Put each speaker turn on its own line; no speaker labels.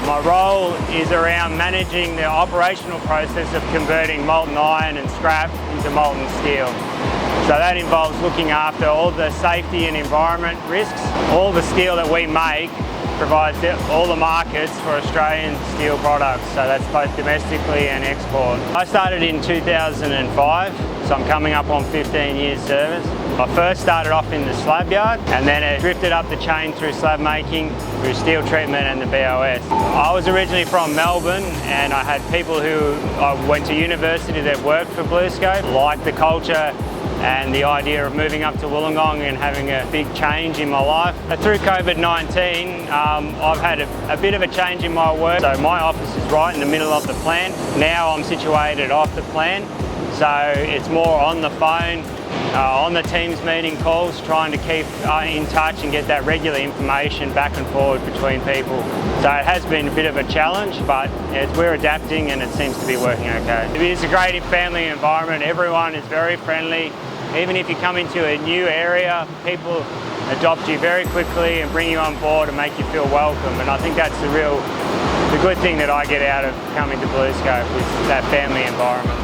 My role is around managing the operational process of converting molten iron and scrap into molten steel. So that involves looking after all the safety and environment risks. All the steel that we make provides all the markets for Australian steel products, so that's both domestically and export. I started in 2005, so I'm coming up on 15 years service. I first started off in the slab yard, and then it drifted up the chain through slab making, through steel treatment and the BOS. I was originally from Melbourne, and I had people who I went to university that worked for BlueScope, liked the culture and the idea of moving up to Wollongong and having a big change in my life. Through COVID-19, I've had a bit of a change in my work. So my office is right in the middle of the plant. Now I'm situated off the plant, so it's more on the phone, on the Teams meeting calls, trying to keep in touch and get that regular information back and forward between people. So it has been a bit of a challenge, but we're adapting and it seems to be working okay. It is a great family environment. Everyone is very friendly. Even if you come into a new area, people adopt you very quickly and bring you on board and make you feel welcome. And I think that's the good thing that I get out of coming to BlueScope, is that family environment.